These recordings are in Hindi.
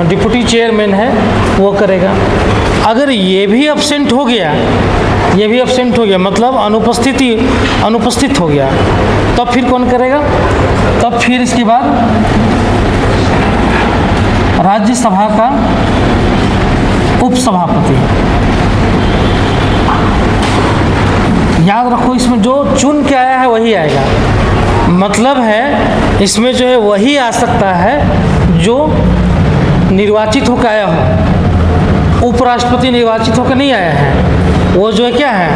डिप्टी चेयरमैन है वो करेगा। अगर ये भी एब्सेंट हो गया, मतलब अनुपस्थित हो गया, तब फिर कौन करेगा? तब फिर इसके बाद राज्यसभा का उपसभापति। याद रखो, इसमें जो चुन के आया है वही आएगा। मतलब है इसमें जो है वही आ सकता है जो निर्वाचित होकर आया हो। उपराष्ट्रपति निर्वाचित होकर नहीं आया है, वो जो है क्या है,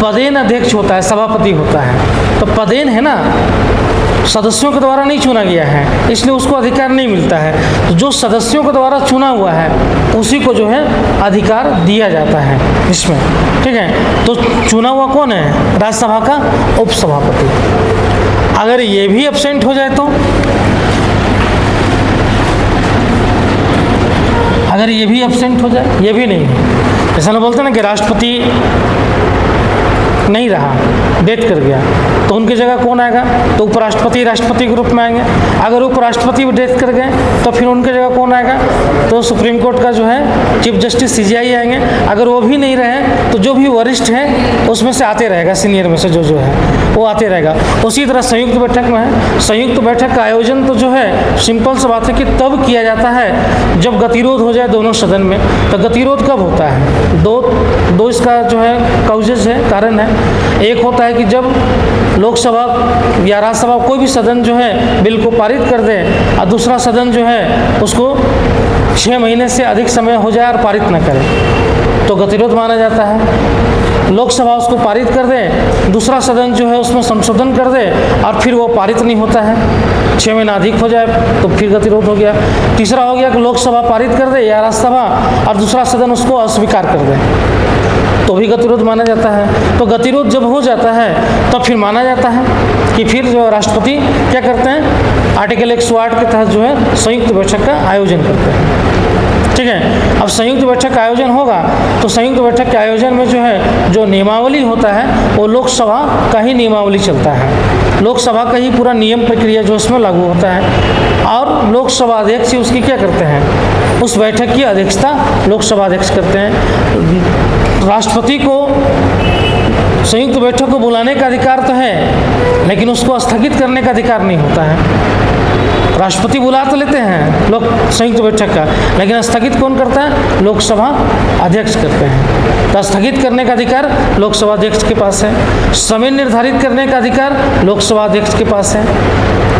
पदेन अध्यक्ष होता है, सभापति होता है। तो पदेन है ना, सदस्यों के द्वारा नहीं चुना गया है, इसलिए उसको अधिकार नहीं मिलता है। तो जो सदस्यों के द्वारा चुना हुआ है उसी को जो है अधिकार दिया जाता है इसमें, ठीक है। तो चुना हुआ कौन है? राज्यसभा का उपसभापति। अगर ये भी एब्सेंट हो जाए तो, अगर ये भी एब्सेंट हो जाए, ये भी नहीं है, ऐसा ना बोलते ना कि राष्ट्रपति नहीं रहा, डेथ कर गया, तो उनकी जगह कौन आएगा? तो उपराष्ट्रपति राष्ट्रपति के रूप में आएंगे। अगर उपराष्ट्रपति भी डेथ कर गए तो फिर उनकी जगह कौन आएगा? तो सुप्रीम कोर्ट का जो है चीफ जस्टिस CJI आएंगे। अगर वो भी नहीं रहे तो जो भी वरिष्ठ है उसमें से आते रहेगा, सीनियर में से जो है वो आते रहेगा। उसी तरह संयुक्त बैठक में है, संयुक्त बैठक का आयोजन तो जो है सिंपल सा बात है कि तब किया जाता है जब गतिरोध हो जाए दोनों सदन में। तो गतिरोध कब होता है? दो इसका जो है काउजेज है, कारण है। एक होता है कि जब लोकसभा या राज्यसभा कोई भी सदन जो है बिल को पारित कर दे और दूसरा सदन जो है उसको 6 महीने से अधिक समय हो जाए और पारित न करे, तो गतिरोध माना जाता है। लोकसभा उसको पारित कर दे, दूसरा सदन जो है उसमें संशोधन कर दे और फिर वो पारित नहीं होता है, 6 महीना अधिक हो जाए, तो फिर गतिरोध हो गया। तीसरा हो गया कि लोकसभा पारित कर दे या राज्यसभा और दूसरा सदन उसको अस्वीकार कर दे, तो भी गतिरोध माना जाता है। तो गतिरोध जब हो जाता है तब फिर माना जाता है कि फिर जो राष्ट्रपति क्या करते हैं, आर्टिकल 108 के तहत जो है संयुक्त बैठक का आयोजन करते हैं, ठीक है। अब संयुक्त बैठक का आयोजन होगा तो संयुक्त बैठक के आयोजन में जो है जो नियमावली होता है वो लोकसभा का ही नियमावली चलता है, लोकसभा का ही पूरा नियम प्रक्रिया जो इसमें लागू होता है। और लोकसभा अध्यक्ष उसकी क्या करते हैं, उस बैठक की अध्यक्षता लोकसभा अध्यक्ष करते हैं। राष्ट्रपति को संयुक्त बैठक को बुलाने का अधिकार तो है, लेकिन उसको स्थगित करने का अधिकार नहीं होता है। राष्ट्रपति बुला तो लेते हैं लोग संयुक्त बैठक का, लेकिन स्थगित कौन करता है? लोकसभा अध्यक्ष करते हैं। तो स्थगित करने का अधिकार लोकसभा अध्यक्ष के पास है, समय निर्धारित करने का अधिकार लोकसभा अध्यक्ष के पास है,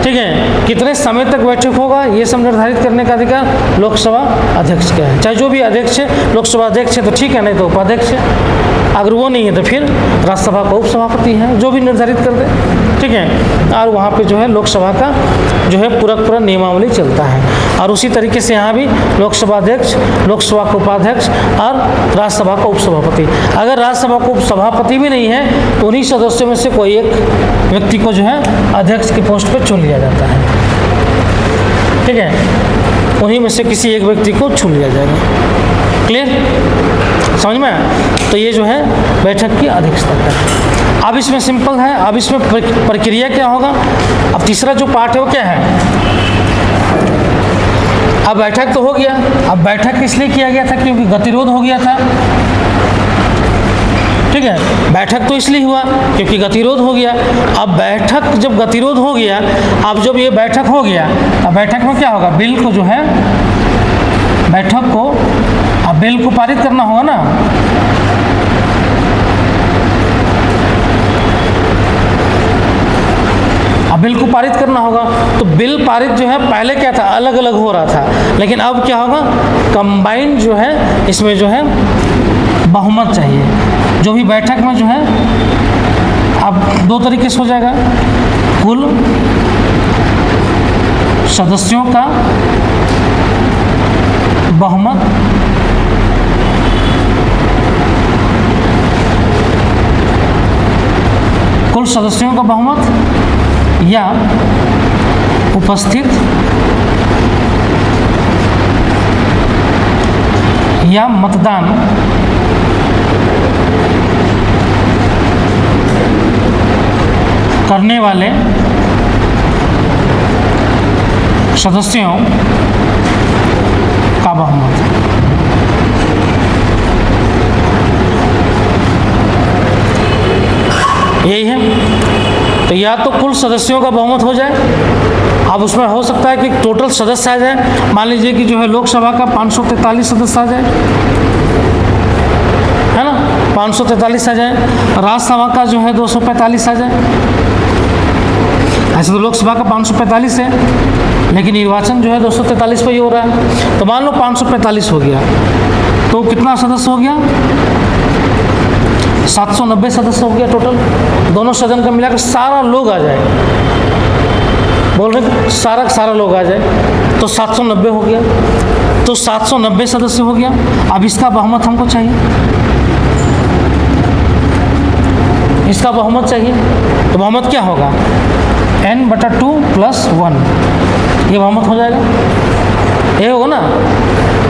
ठीक है। कितने समय तक बैठक होगा ये सब निर्धारित करने का अधिकार लोकसभा अध्यक्ष का है। चाहे जो भी अध्यक्ष है, लोकसभा अध्यक्ष है तो ठीक है, नहीं तो उपाध्यक्ष है। अगर वो नहीं है तो फिर राज्यसभा का उपसभापति है, जो भी निर्धारित कर दे, ठीक है। और वहाँ पे जो है लोकसभा का जो है पूरा नियमावली चलता है। और उसी तरीके से यहाँ भी लोकसभा अध्यक्ष, लोकसभा का उपाध्यक्ष और राज्यसभा का उपसभापति। अगर राज्यसभा का उपसभापति भी नहीं है तो उन्हीं सदस्यों में से कोई एक व्यक्ति को जो है अध्यक्ष की पोस्ट पर चुन लिया जाता है, ठीक है। उन्हीं में से किसी एक व्यक्ति को चुन लिया जाएगा। क्लियर, समझ में आया? तो ये जो है बैठक की अध्यक्षता है। अब इसमें सिंपल है, अब इसमें प्रक्रिया क्या होगा? अब तीसरा जो पार्ट है वो क्या है? अब बैठक तो हो गया। अब बैठक इसलिए किया गया था क्योंकि गतिरोध हो गया था, ठीक है। बैठक तो इसलिए हुआ क्योंकि गतिरोध हो गया। अब बैठक जब गतिरोध हो गया, अब जब ये बैठक हो गया, अब बैठक में क्या होगा? बिल को जो है बैठक को, अब बिल को पारित करना होगा ना। अब बिल को पारित करना होगा, तो बिल पारित जो है पहले क्या था, अलग अलग हो रहा था, लेकिन अब क्या होगा, कंबाइंड जो है इसमें जो है बहुमत चाहिए। जो भी बैठक में जो है अब 2 तरीके से हो जाएगा, कुल सदस्यों का बहुमत कुल सदस्यों का बहुमत या उपस्थित या मतदान करने वाले सदस्यों या तो कुल सदस्यों का बहुमत हो जाए, अब उसमें हो सकता है कि टोटल सदस्य आ जाए, मान लीजिए कि जो है लोकसभा का 543 सदस्य आ जाए, है ना, 543 आ जाए, राज्यसभा का जो है 245 आ जाए। ऐसे तो लोकसभा का 545 है, लेकिन निर्वाचन जो है 243 पे ही हो रहा है। तो मान लो 545 हो गया, तो कितना सदस्य हो गया? 790 सदस्य हो गया टोटल। दोनों सदन का मिलाकर सारा लोग आ जाए, बोल रहे सारा लोग आ जाए, तो 790 हो गया, तो 790 सदस्य हो गया। अब इसका बहुमत हमको चाहिए, इसका बहुमत चाहिए, तो बहुमत क्या होगा? n/2 + 1, ये बहुमत हो जाएगा, ये होगा ना।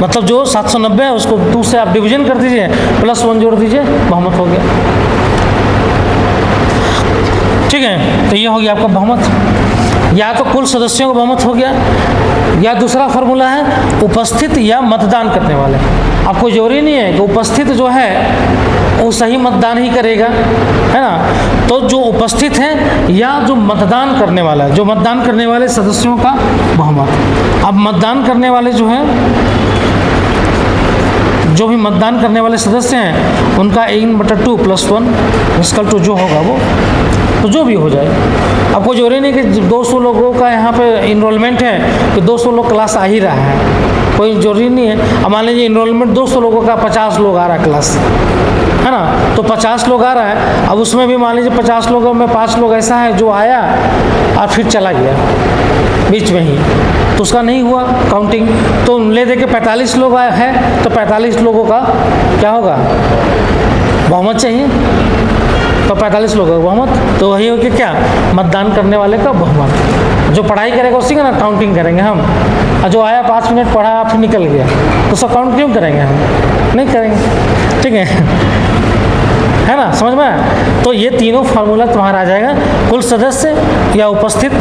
मतलब जो 790 है उसको 2 से आप डिवीजन कर दीजिए, +1 जोड़ दीजिए, बहुमत हो गया। ठीक है, तो ये हो गया आपका बहुमत। या तो कुल सदस्यों का बहुमत हो गया, या दूसरा फॉर्मूला है उपस्थित या मतदान करने वाले। आपको जरूरी नहीं है कि उपस्थित जो है वो सही मतदान ही करेगा, है ना। तो जो उपस्थित है या जो मतदान करने वाला है, जो मतदान करने वाले सदस्यों का बहुमत। अब मतदान करने वाले जो हैं, जो भी मतदान करने वाले सदस्य हैं, उनका n/2 + 1 जो होगा वो, तो जो भी हो जाए। आपको जरूरी नहीं कि 200 लोगों का यहाँ पे इनरोलमेंट है कि 200 लोग क्लास आ ही रहा है, कोई जरूरी नहीं है। अब मान लीजिए इनरोलमेंट 200 लोगों का 50 लोग आ रहा है क्लास, है ना, तो 50 लोग आ रहा है। अब उसमें भी मान लीजिए 50 लोगों में 5 लोग ऐसा है जो आया और फिर चला गया बीच में ही, तो उसका नहीं हुआ काउंटिंग। तो ले दे के 45 लोग आए हैं, तो 45 लोगों का क्या होगा? बहुमत चाहिए, तो 45 लोगों का बहुमत, तो वही हो कि क्या? मतदान करने वाले का बहुमत। जो पढ़ाई करेगा उसी का ना काउंटिंग करेंगे हम। और जो आया 5 मिनट पढ़ा फिर निकल गया, तो उसका काउंट क्यों करेंगे हम? नहीं करेंगे। ठीक है ना, समझ में आया? तो ये तीनों फार्मूला तुम्हारा आ जाएगा, कुल सदस्य या उपस्थित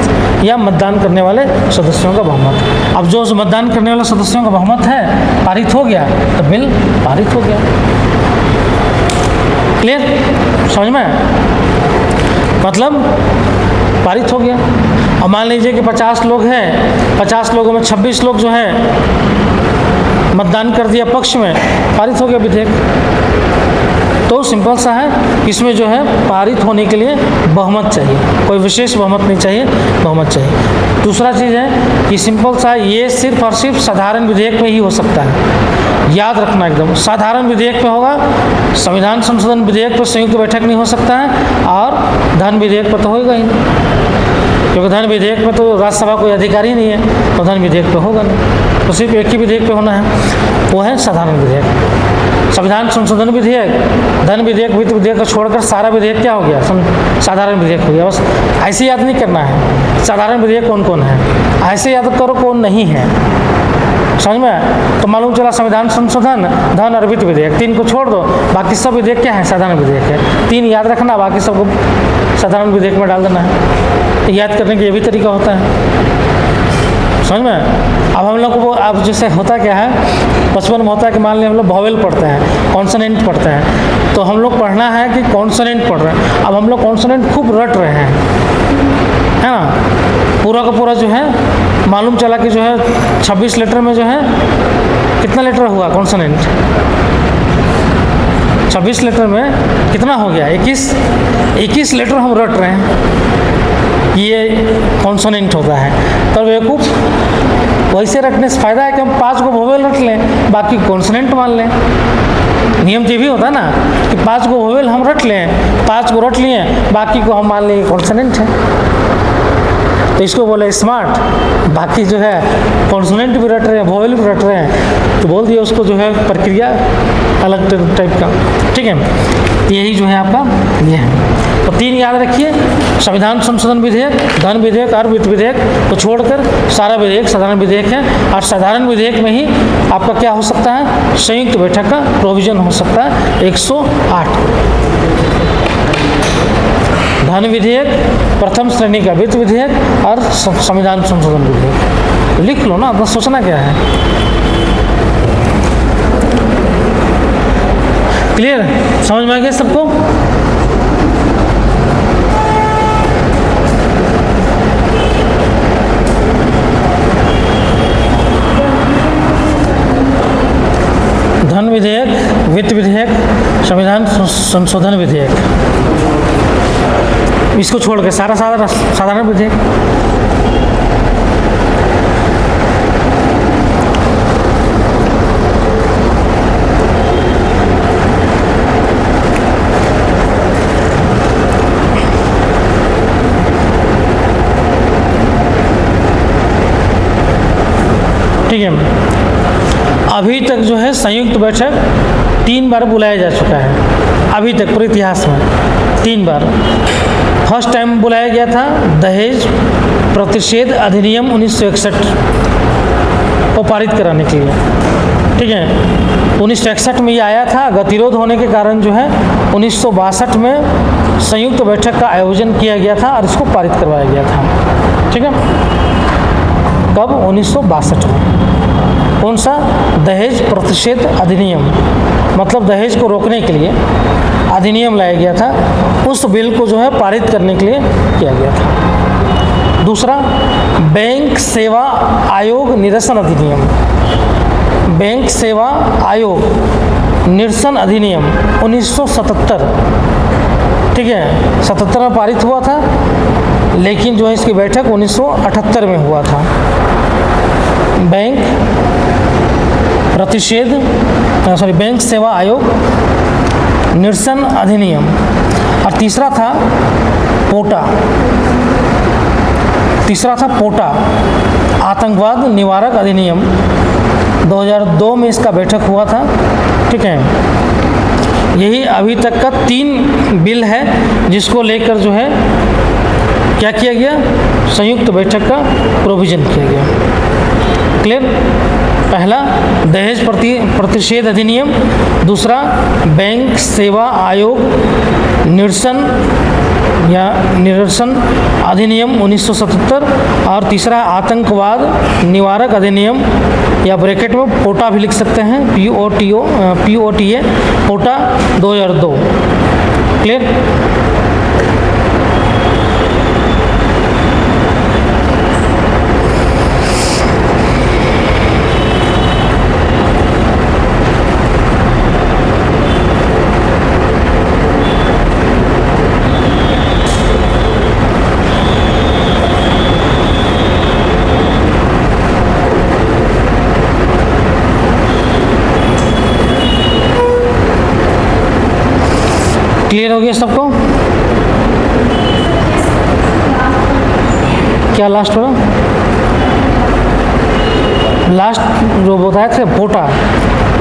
या मतदान करने वाले सदस्यों का बहुमत। अब जो मतदान करने वाले सदस्यों का बहुमत है पारित हो गया, तो बिल पारित हो गया। क्लियर, समझ में आया? मतलब पारित हो गया। अब मान लीजिए कि 50 लोग हैं, 50 लोगों में 26 लोग जो है मतदान कर दिया पक्ष में, पारित हो गया विधेयक। तो सिंपल सा है, इसमें जो है पारित होने के लिए बहुमत चाहिए, कोई विशेष बहुमत नहीं चाहिए, बहुमत चाहिए। दूसरा चीज़ है कि सिंपल सा ये सिर्फ और सिर्फ साधारण विधेयक में ही हो सकता है, याद रखना एकदम। साधारण विधेयक पे होगा, संविधान संशोधन विधेयक पर संयुक्त बैठक नहीं हो सकता है, और धन विधेयक पर तो होगा ही नहीं, क्योंकि धन विधेयक में तो राज्यसभा कोई अधिकारी नहीं है, तो धन विधेयक पे होगा नहीं। तो सिर्फ एक ही विधेयक पे होना है, वो है साधारण विधेयक। संविधान संशोधन विधेयक, धन विधेयक, वित्त विधेयक को छोड़कर सारा विधेयक क्या हो गया? साधारण विधेयक हो गया। बस ऐसे याद नहीं करना है साधारण विधेयक कौन कौन है, ऐसे याद करो कौन नहीं है, समझ में? तो मालूम चला संविधान संशोधन, धन और वित्त विधेयक, 3 को छोड़ दो, बाकी सब विधेयक क्या है? साधारण विधेयक है। 3 याद रखना, बाकी सबको साधारण विधेयक में डाल देना है। याद करने का ये भी तरीका होता है, समझ में? अब हम लोग को अब जैसे होता क्या है, बचपन में होता है कि मान लिया हम लोग वॉवेल पढ़ते हैं, कॉन्सोनेंट पढ़ते हैं, तो हम लोग पढ़ना है कि कॉन्सोनेंट पढ़ रहे हैं। अब हम लोग कॉन्सोनेंट खूब रट रहे हैं, है ना, पूरा का पूरा जो है मालूम चला कि जो है 26 लेटर में जो है कितना लेटर हुआ कॉन्सोनेंट? 26 लेटर में कितना हो गया? 21 लेटर हम रट रहे हैं, ये कॉन्सोनेंट होता है। तो बेवकूफ़, वैसे रटने से फ़ायदा है कि हम 5 को वोवेल रट लें, बाकी कॉन्सोनेंट मान लें। नियम तो ये भी होता है ना कि 5 को वोवेल हम रट लें, 5 को रट लिए, बाकी को हम मान लें कॉन्सोनेंट है। तो इसको बोले स्मार्ट। बाकी जो है कॉन्सोनेंट भी रट रहे हैं, वोवेल भी रट रहे हैं, तो बोल दिया उसको जो है प्रक्रिया अलग टाइप का। ठीक है, यही जो है आपका ये है। तो 3 याद रखिए, संविधान संशोधन विधेयक, धन विधेयक और वित्त विधेयक को छोड़कर सारा विधेयक साधारण विधेयक है। और साधारण विधेयक में ही आपका क्या हो सकता है? संयुक्त बैठक का प्रोविजन हो सकता है 108। धन विधेयक, प्रथम श्रेणी का वित्त विधेयक और संविधान संशोधन विधेयक। लिख लो ना, बस सोचना क्या है। क्लियर, समझ में आ गया सबको? संशोधन विधेयक, इसको छोड़ के सारा साधारण विधेयक। ठीक है, अभी तक जो है संयुक्त बैठक 3 बार बुलाया जा चुका है, अभी तक पूरे इतिहास में 3 बार। फर्स्ट टाइम बुलाया गया था दहेज प्रतिषेध अधिनियम 1961 को पारित कराने के लिए। ठीक है, 1961 में ये आया था, गतिरोध होने के कारण जो है 1962 में संयुक्त बैठक का आयोजन किया गया था और इसको पारित करवाया गया था। ठीक है, कब? 1962 में। कौन सा? दहेज प्रतिषेध अधिनियम, मतलब दहेज को रोकने के लिए अधिनियम लाया गया था, उस बिल को जो है पारित करने के लिए किया गया था। दूसरा, बैंक सेवा आयोग निरसन अधिनियम, बैंक सेवा आयोग निरसन अधिनियम 1977। ठीक है, 77 में पारित हुआ था, लेकिन जो है इसकी बैठक 1978 में हुआ था। बैंक बैंक सेवा आयोग निरसन अधिनियम। और तीसरा था पोटा आतंकवाद निवारक अधिनियम, 2002 में इसका बैठक हुआ था। ठीक है, यही अभी तक का 3 बिल है जिसको लेकर जो है क्या किया गया, संयुक्त बैठक का प्रोविज़न किया गया। क्लियर? पहला दहेज प्रतिषेध अधिनियम, दूसरा बैंक सेवा आयोग निरसन अधिनियम 1977, और तीसरा आतंकवाद निवारक अधिनियम, या ब्रैकेट में पोटा भी लिख सकते हैं, POTA पोटा 2002। क्लियर? क्लियर हो गया सबको? क्या लास्ट हो? लास्ट जो बताए थे पोटा,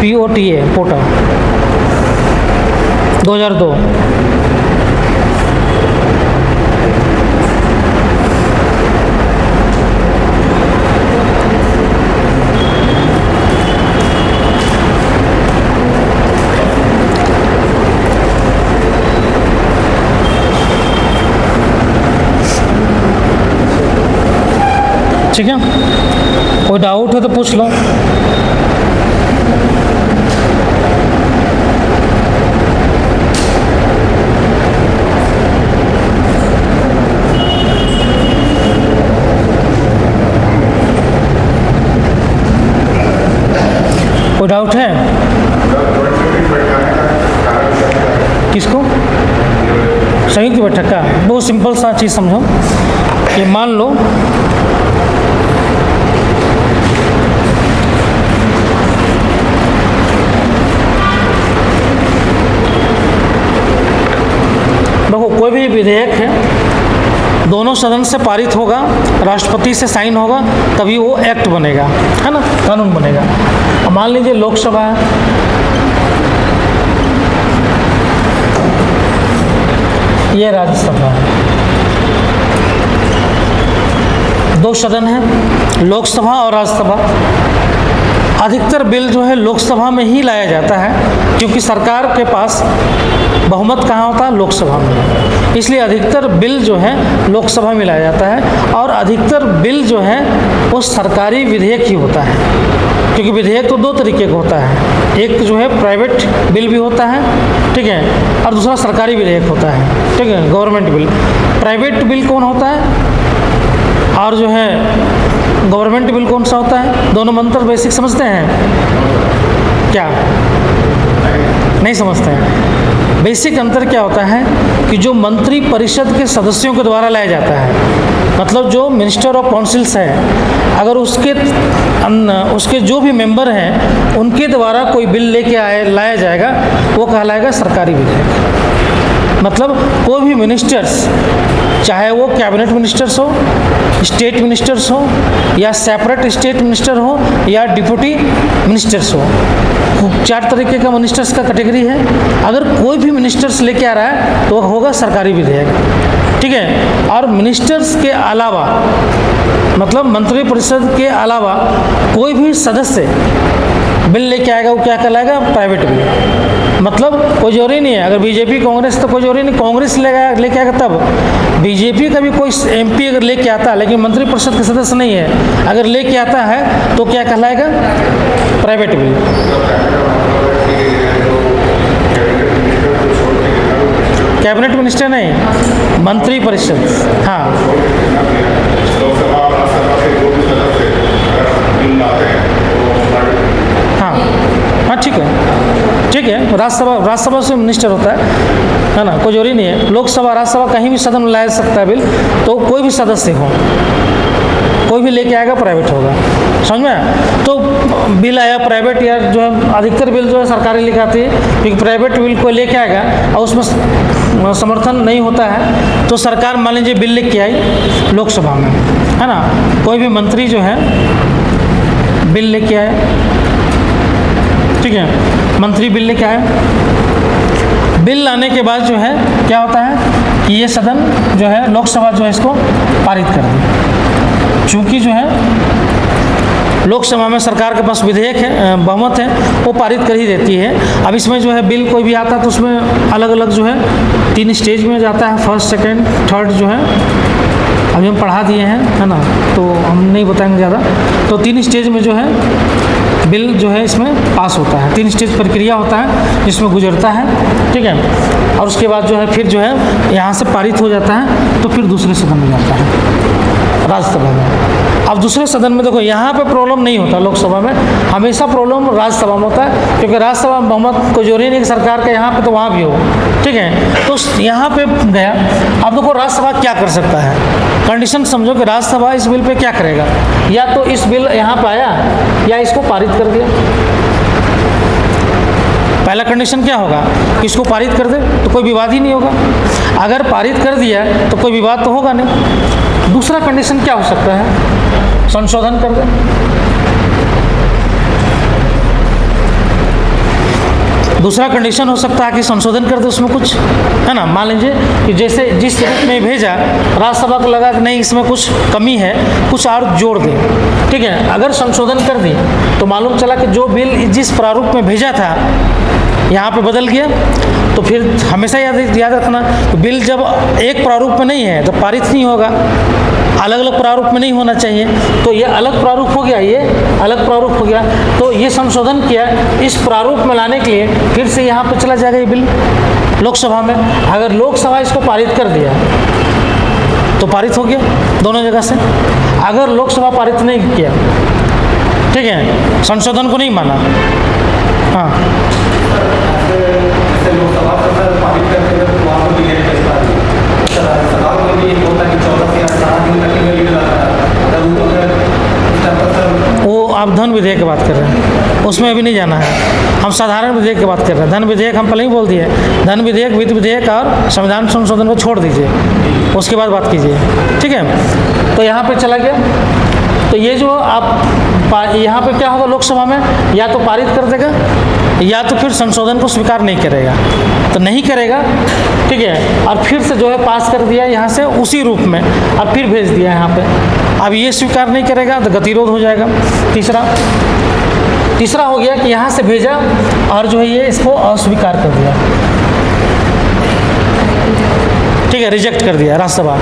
POTA पोटा 2002। ठीक है, कोई डाउट है तो पूछ लो। कोई डाउट है? किसको? संयुक्त बैठक का बहुत सिंपल सा चीज़ समझो कि मान लो कोई भी विधेयक है, दोनों सदन से पारित होगा, राष्ट्रपति से साइन होगा, तभी वो एक्ट बनेगा, है ना, कानून बनेगा। अब मान लीजिए लोकसभा है, ये राज्यसभा है, 2 सदन है, लोकसभा और राज्यसभा। अधिकतर बिल जो है लोकसभा में ही लाया जाता है, क्योंकि सरकार के पास बहुमत कहाँ होता है? लोकसभा में। इसलिए अधिकतर बिल जो है लोकसभा में लाया जाता है, और अधिकतर बिल जो है वो सरकारी विधेयक ही होता है, क्योंकि विधेयक तो 2 तरीके का होता है, एक जो है प्राइवेट बिल भी होता है, ठीक है, और दूसरा सरकारी विधेयक होता है, ठीक है, गवर्नमेंट बिल। प्राइवेट बिल कौन होता है और जो है गवर्नमेंट बिल कौन सा होता है? दोनों में अंतर बेसिक समझते हैं क्या? नहीं समझते हैं। बेसिक अंतर क्या होता है कि जो मंत्री परिषद के सदस्यों के द्वारा लाया जाता है, मतलब जो मिनिस्टर ऑफ काउंसिल्स है, अगर उसके जो भी मेंबर हैं उनके द्वारा कोई बिल लेके लाया जाएगा, वो कहलाएगा सरकारी विधेयक। मतलब कोई भी मिनिस्टर्स, चाहे वो कैबिनेट मिनिस्टर्स हो, स्टेट मिनिस्टर्स हो, या सेपरेट स्टेट मिनिस्टर हो, या डिप्टी मिनिस्टर्स हो, 4 तरीके का मिनिस्टर्स का कैटेगरी है। अगर कोई भी मिनिस्टर्स लेके आ रहा है तो होगा सरकारी विधेयक, ठीक है। और मिनिस्टर्स के अलावा, मतलब मंत्री परिषद के अलावा कोई भी सदस्य बिल लेके आएगा, वो क्या कहलाएगा? Private bill. मतलब कोई जरूरी नहीं है, अगर बीजेपी कांग्रेस तो कोई जरूरी नहीं, कांग्रेस लेके आएगा तब। बीजेपी का भी कोई एमपी अगर लेके आता है लेकिन मंत्री परिषद के सदस्य नहीं है, अगर लेके आता है तो क्या कहलाएगा? Private bill. कैबिनेट मिनिस्टर नहीं, मंत्री परिषद। हाँ, हाँ ठीक है, राज्यसभा से मिनिस्टर होता है ना, कोई जरूरी नहीं है। लोकसभा, राज्यसभा कहीं भी सदन में लाया सकता है बिल, तो कोई भी सदस्य हो, कोई भी लेके आएगा प्राइवेट होगा, समझ में आया? तो बिल आया प्राइवेट, या जो है अधिकतर बिल जो है सरकारी लेके आती है, क्योंकि प्राइवेट बिल कोई लेके आएगा और उसमें समर्थन नहीं होता है तो सरकार मान लीजिए बिल लेके आई लोकसभा में, है ना, कोई भी मंत्री जो है बिल लेके आए, ठीक है, मंत्री बिल लेके आए। बिल लाने के बाद जो है क्या होता है कि ये सदन जो है, लोकसभा जो है इसको पारित कर दी। चूँकि जो है लोकसभा में सरकार के पास विधेयक है, बहुमत है, वो पारित कर ही देती है। अब इसमें जो है बिल कोई भी आता है तो उसमें अलग अलग जो है 3 स्टेज में जाता है, फर्स्ट, सेकेंड, थर्ड जो है अभी हम पढ़ा दिए हैं, है ना, तो हम नहीं बताएंगे ज़्यादा। तो 3 स्टेज में जो है बिल जो है इसमें पास होता है, 3 स्टेज प्रक्रिया होता है जिसमें गुजरता है, ठीक है। और उसके बाद जो है फिर जो है यहाँ से पारित हो जाता है तो फिर दूसरे सदन में जाता है, राज्यसभा में। अब दूसरे सदन में देखो, यहाँ पे प्रॉब्लम नहीं होता, लोकसभा में हमेशा प्रॉब्लम राज्यसभा में होता है, क्योंकि राज्यसभा में बहुमत को जरूरी नहीं कि सरकार के यहाँ पे तो वहाँ भी हो, ठीक है। तो यहाँ पे गया। अब देखो राज्यसभा क्या कर सकता है, कंडीशन समझो कि राज्यसभा इस बिल पे क्या करेगा, या तो इस बिल यहाँ पे आया या इसको पारित कर दिया। पहला कंडीशन क्या होगा कि इसको पारित कर दे तो कोई विवाद ही नहीं होगा, अगर पारित कर दिया तो कोई विवाद तो होगा नहीं। दूसरा कंडीशन क्या हो सकता है, संशोधन कर दे। दूसरा कंडीशन हो सकता है कि संशोधन कर दे उसमें कुछ, है ना, मान लीजिए कि जैसे जिस रूप में भेजा राज्यसभा को लगा कि नहीं इसमें कुछ कमी है, कुछ और जोड़ दे, ठीक है। अगर संशोधन कर दी तो मालूम चला कि जो बिल जिस प्रारूप में भेजा था यहाँ पे बदल गया, तो फिर हमेशा याद रखना, तो बिल जब एक प्रारूप में नहीं है तो पारित नहीं होगा, अलग अलग प्रारूप में नहीं होना चाहिए। तो ये अलग प्रारूप हो गया, ये अलग प्रारूप हो गया, तो ये संशोधन किया इस प्रारूप में लाने के लिए, फिर से यहाँ पे चला जाएगा ये बिल लोकसभा में। अगर लोकसभा इसको पारित कर दिया तो पारित हो गया दोनों जगह से। अगर लोकसभा पारित नहीं किया, ठीक है, संशोधन को नहीं माना, हाँ, वो आप धन विधेयक की बात कर रहे हैं, उसमें अभी नहीं जाना है, हम साधारण विधेयक की बात कर रहे हैं। धन विधेयक हम पहले ही बोल दिए, धन विधेयक, वित्त विधेयक और संविधान संशोधन को छोड़ दीजिए, उसके बाद बात कीजिए, ठीक है। तो यहाँ पे चला गया, तो ये जो आप यहाँ पे क्या होगा लोकसभा में, या तो पारित कर देगा या तो फिर संशोधन को स्वीकार नहीं करेगा, तो नहीं करेगा, ठीक है, और फिर से जो है पास कर दिया यहाँ से उसी रूप में और फिर भेज दिया यहाँ पे। अब ये स्वीकार नहीं करेगा तो गतिरोध हो जाएगा। तीसरा हो गया कि यहाँ से भेजा और जो है ये इसको अस्वीकार कर दिया, ठीक है, रिजेक्ट कर दिया, राज्यसभा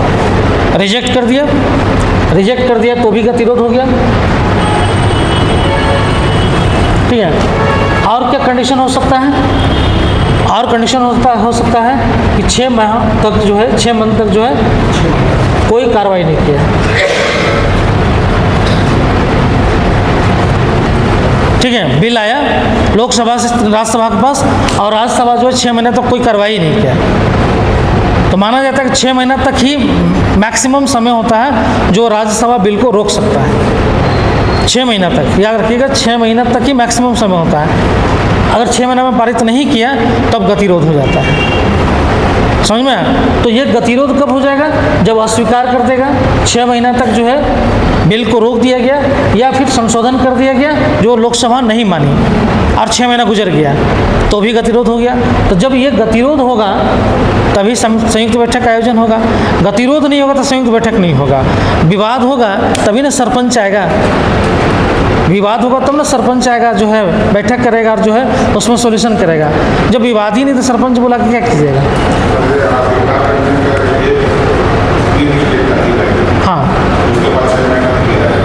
रिजेक्ट कर दिया तो भी गतिरोध हो गया, ठीक है। और क्या कंडीशन हो सकता है, और कंडीशन हो सकता है कि 6 माह तक जो है, 6 मंथ तक जो है कोई कार्रवाई नहीं किया, ठीक है, बिल आया लोकसभा से राज्यसभा के पास, और राज्यसभा जो है 6 महीने तक कोई कार्रवाई नहीं किया, तो माना जाता है कि 6 महीना तक ही मैक्सिमम समय होता है जो राज्यसभा बिल को रोक सकता है। 6 महीना तक, याद रखिएगा, 6 महीना तक ही मैक्सिमम समय होता है। अगर 6 महीना में पारित नहीं किया तब गतिरोध हो जाता है। समझ में आया? तो ये गतिरोध कब हो जाएगा? जब अस्वीकार कर देगा, 6 महीना तक जो है बिल को रोक दिया गया या फिर संशोधन कर दिया गया जो लोकसभा नहीं मानी, और 6 महीना गुजर गया तो भी गतिरोध हो गया। तो जब ये गतिरोध होगा तभी संयुक्त बैठक का आयोजन होगा। गतिरोध नहीं होगा तो संयुक्त बैठक नहीं होगा। विवाद होगा तभी ना सरपंच आएगा, विवाद होगा तब ना सरपंच आएगा, जो है बैठक करेगा और जो है उसमें सॉल्यूशन करेगा। जब विवाद ही नहीं तो सरपंच बुला के क्या कीजिएगा? हाँ,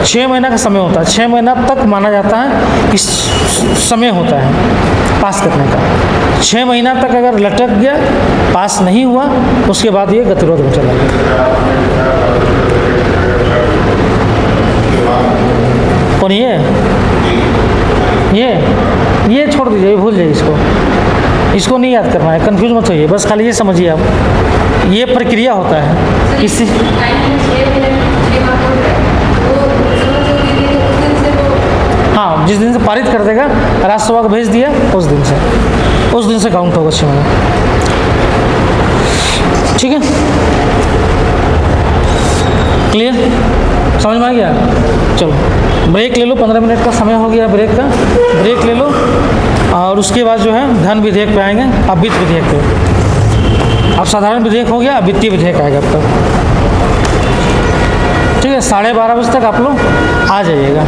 6 महीना का समय होता है, 6 महीना तक माना जाता है कि समय होता है पास करने का। 6 महीना तक अगर लटक गया, पास नहीं हुआ, उसके बाद ये गतिरोध में चला गया। कौन ये छोड़ दीजिए, भूल जाइए, इसको नहीं याद करना है, कंफ्यूज मत होइए, बस खाली ये समझिए आप, ये प्रक्रिया होता है किसी। हाँ, जिस दिन से पारित कर देगा, राज्यसभा को भेज दिया, उस दिन से काउंट होगा 6 महीना। ठीक है, क्लियर, समझ में आ गया? चलो ब्रेक ले लो, 15 मिनट का समय हो गया ब्रेक का, ब्रेक ले लो, और उसके बाद जो है धन विधेयक पे आएंगे, अब वित्त विधेयक पे। अब साधारण विधेयक हो गया, अब वित्तीय विधेयक आएगा अब तक। ठीक है, 12:30 बजे तक आप लोग आ जाइएगा।